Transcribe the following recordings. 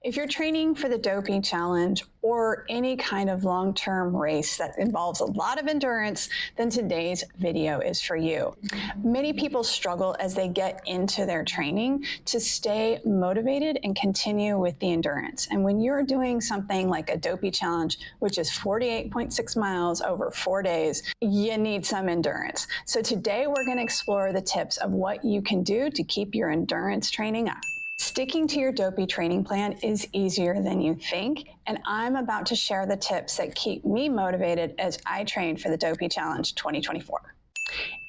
If you're training for the Dopey Challenge or any kind of long-term race that involves a lot of endurance, then today's video is for you. Many people struggle as they get into their training to stay motivated and continue with the endurance. And when you're doing something like a Dopey Challenge, which is 48.6 miles over 4 days, you need some endurance. So today we're going to explore the tips of what you can do to keep your endurance training up. Sticking to your Dopey training plan is easier than you think, and I'm about to share the tips that keep me motivated as I train for the Dopey Challenge 2024.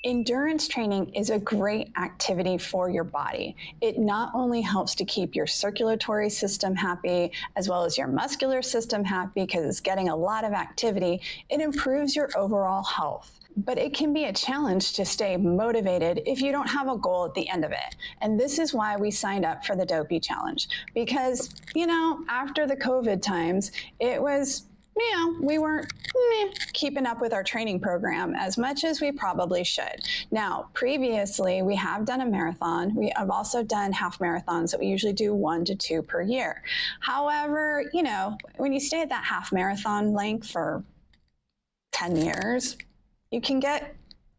Endurance training is a great activity for your body. It not only helps to keep your circulatory system happy, as well as your muscular system happy because it's getting a lot of activity, it improves your overall health. But it can be a challenge to stay motivated if you don't have a goal at the end of it. And this is why we signed up for the Dopey Challenge. Because, after the COVID times, it was, we weren't keeping up with our training program as much as we probably should. Now, previously, we have done a marathon. We have also done half marathons that we usually do 1 to 2 per year. However, when you stay at that half marathon length for 10 years, you can get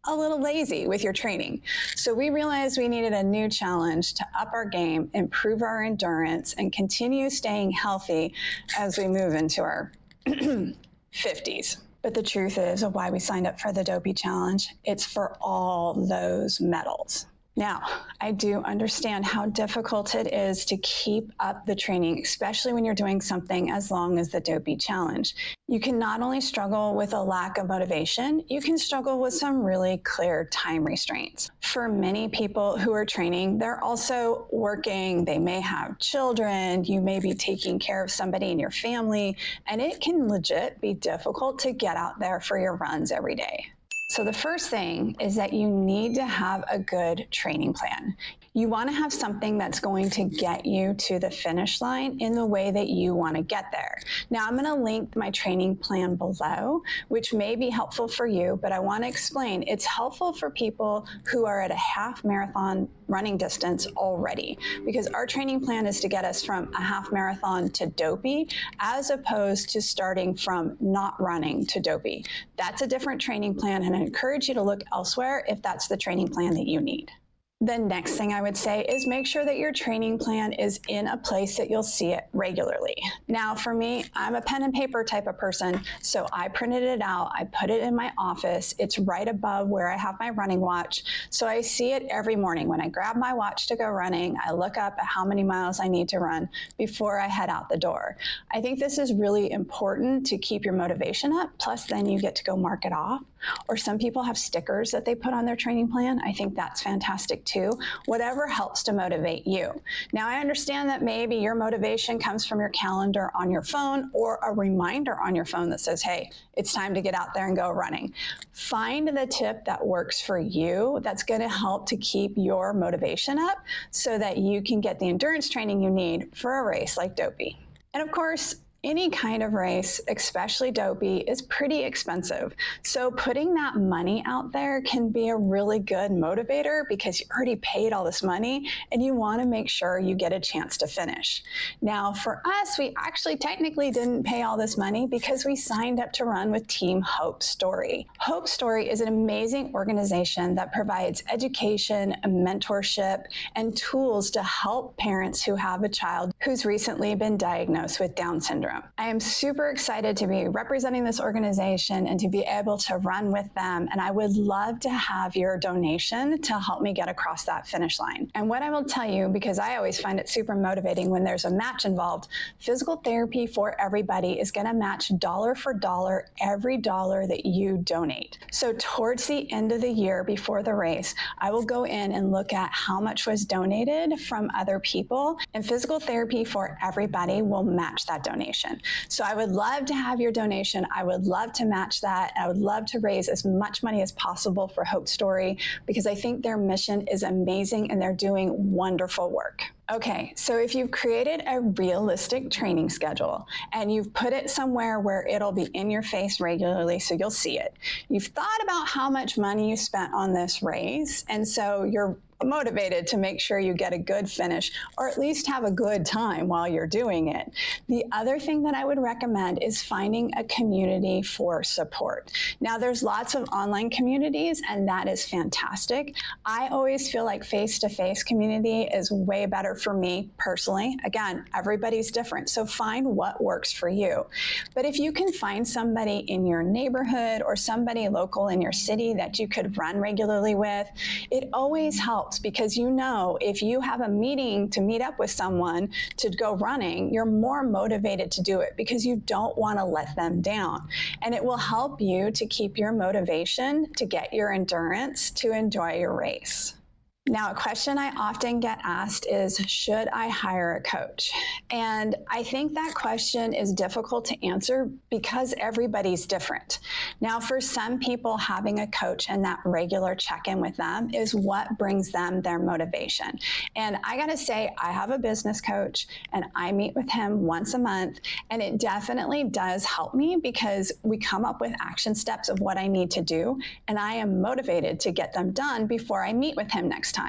a little lazy with your training. So we realized we needed a new challenge to up our game, improve our endurance, and continue staying healthy as we move into our 50s. But the truth is of why we signed up for the Dopey Challenge, it's for all those medals. Now, I do understand how difficult it is to keep up the training, especially when you're doing something as long as the Dopey Challenge. You can not only struggle with a lack of motivation, you can struggle with some really clear time restraints. For many people who are training, they're also working, they may have children, you may be taking care of somebody in your family, and it can legit be difficult to get out there for your runs every day. So the first thing is that you need to have a good training plan. You want to have something that's going to get you to the finish line in the way that you want to get there. Now, I'm going to link my training plan below, which may be helpful for you, but I want to explain it's helpful for people who are at a half marathon running distance already, because our training plan is to get us from a half marathon to Dopey, as opposed to starting from not running to Dopey. That's a different training plan, and I encourage you to look elsewhere if that's the training plan that you need. The next thing I would say is make sure that your training plan is in a place that you'll see it regularly. Now, for me, I'm a pen and paper type of person, so I printed it out, I put it in my office, it's right above where I have my running watch, so I see it every morning. When I grab my watch to go running, I look up at how many miles I need to run before I head out the door. I think this is really important to keep your motivation up, plus then you get to go mark it off. Or some people have stickers that they put on their training plan. I think that's fantastic too. Whatever helps to motivate you. Now, I understand that maybe your motivation comes from your calendar on your phone or a reminder on your phone that says, hey, it's time to get out there and go running. Find the tip that works for you that's going to help to keep your motivation up so that you can get the endurance training you need for a race like Dopey. And of course, any kind of race, especially Dopey, is pretty expensive. So putting that money out there can be a really good motivator because you already paid all this money and you want to make sure you get a chance to finish. Now, for us, we actually technically didn't pay all this money because we signed up to run with Team Hope Story. Hope Story is an amazing organization that provides education, mentorship, and tools to help parents who have a child who's recently been diagnosed with Down syndrome. I am super excited to be representing this organization and to be able to run with them, and I would love to have your donation to help me get across that finish line. And what I will tell you, because I always find it super motivating when there's a match involved, Physical Therapy for Everybody is going to match dollar for dollar every dollar that you donate. So towards the end of the year before the race, I will go in and look at how much was donated from other people, and Physical Therapy for Everybody will match that donation. So I would love to have your donation. I would love to match that. I would love to raise as much money as possible for Hope Story because I think their mission is amazing and they're doing wonderful work. Okay, so if you've created a realistic training schedule and you've put it somewhere where it'll be in your face regularly so you'll see it, you've thought about how much money you spent on this race, and so you're motivated to make sure you get a good finish or at least have a good time while you're doing it. The other thing that I would recommend is finding a community for support. Now, there's lots of online communities, and that is fantastic. I always feel like face-to-face community is way better for me personally. Again, everybody's different, so find what works for you. But if you can find somebody in your neighborhood or somebody local in your city that you could run regularly with, it always helps, because you know if you have a meeting to meet up with someone to go running, you're more motivated to do it because you don't want to let them down. And it will help you to keep your motivation to get your endurance to enjoy your race. Now, a question I often get asked is, should I hire a coach? And I think that question is difficult to answer because everybody's different. Now, for some people, having a coach and that regular check-in with them is what brings them their motivation. And I gotta say, I have a business coach and I meet with him once a month, and it definitely does help me because we come up with action steps of what I need to do, and I am motivated to get them done before I meet with him next time.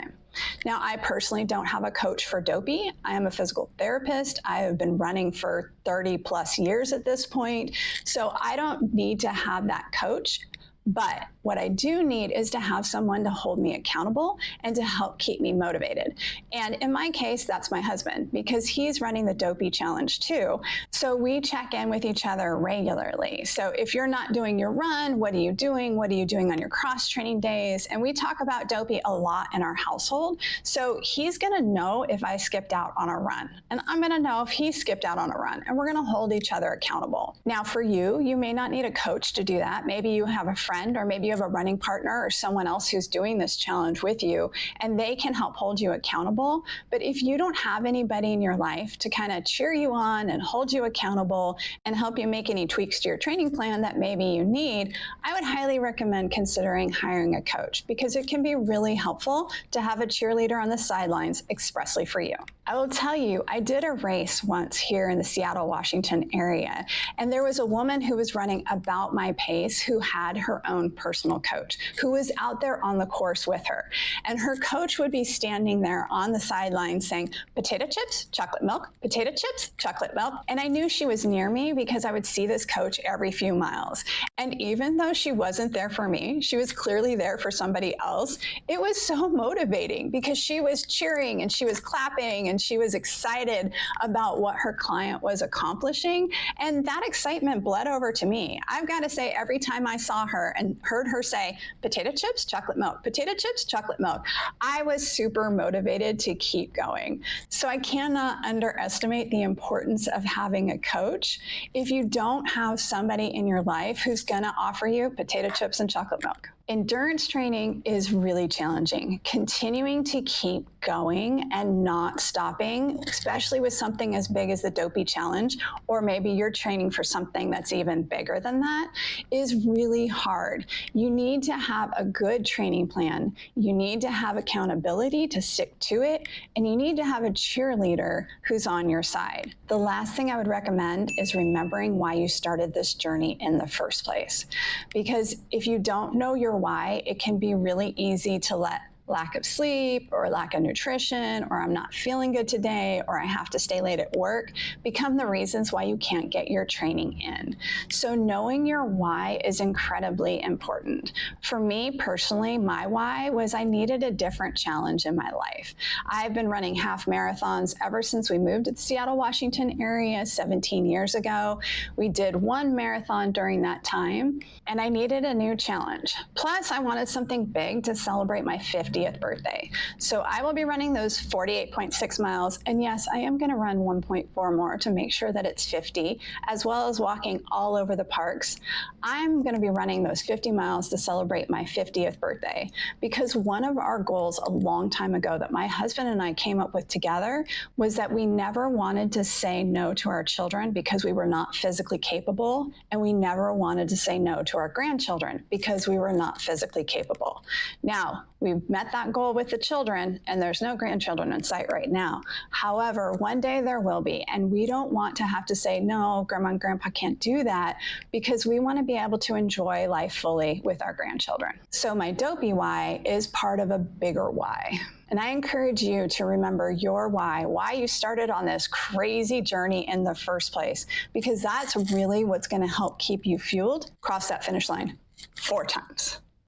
Now, I personally don't have a coach for Dopey. I am a physical therapist. I have been running for 30 plus years at this point, so I don't need to have that coach. But what I do need is to have someone to hold me accountable and to help keep me motivated. And in my case, that's my husband, because he's running the Dopey Challenge too. So we check in with each other regularly. So if you're not doing your run, what are you doing? What are you doing on your cross training days? And we talk about Dopey a lot in our household. So he's gonna know if I skipped out on a run, and I'm gonna know if he skipped out on a run, and we're gonna hold each other accountable. Now for you, you may not need a coach to do that. Maybe you have a friend, or maybe you have a running partner or someone else who's doing this challenge with you, and they can help hold you accountable. But if you don't have anybody in your life to kind of cheer you on and hold you accountable and help you make any tweaks to your training plan that maybe you need, I would highly recommend considering hiring a coach, because it can be really helpful to have a cheerleader on the sidelines expressly for you. I will tell you, I did a race once here in the Seattle, Washington area, and there was a woman who was running about my pace who had her own personal coach who was out there on the course with her. And her coach would be standing there on the sideline saying, potato chips, chocolate milk, potato chips, chocolate milk. And I knew she was near me because I would see this coach every few miles. And even though she wasn't there for me, she was clearly there for somebody else. It was so motivating because she was cheering and she was clapping and she was excited about what her client was accomplishing. And that excitement bled over to me. I've got to say, every time I saw her and heard her say, potato chips, chocolate milk, potato chips, chocolate milk, I was super motivated to keep going. So I cannot underestimate the importance of having a coach. If you don't have somebody in your life who's going to offer you potato chips and chocolate milk. Endurance training is really challenging. Continuing to keep going and not stopping, especially with something as big as the Dopey Challenge, or maybe you're training for something that's even bigger than that, is really hard. You need to have a good training plan. You need to have accountability to stick to it, and you need to have a cheerleader who's on your side. The last thing I would recommend is remembering why you started this journey in the first place. Because if you don't know your why, it can be really easy to let lack of sleep or lack of nutrition, or I'm not feeling good today, or I have to stay late at work, become the reasons why you can't get your training in. So knowing your why is incredibly important. For me personally, my why was I needed a different challenge in my life. I've been running half marathons ever since we moved to the Seattle, Washington area 17 years ago. We did one marathon during that time, and I needed a new challenge. Plus, I wanted something big to celebrate my 50th birthday. So I will be running those 48.6 miles. And yes, I am going to run 1.4 more to make sure that it's 50, as well as walking all over the parks. I'm going to be running those 50 miles to celebrate my 50th birthday, because one of our goals a long time ago that my husband and I came up with together was that we never wanted to say no to our children because we were not physically capable, and we never wanted to say no to our grandchildren because we were not physically capable. Now, We've met that goal with the children, and there's no grandchildren in sight right now. However, one day there will be, and we don't want to have to say, no, Grandma and Grandpa can't do that, because we want to be able to enjoy life fully with our grandchildren. So my Dopey why is part of a bigger why. And I encourage you to remember your why you started on this crazy journey in the first place, because that's really what's going to help keep you fueled, cross that finish line 4 times.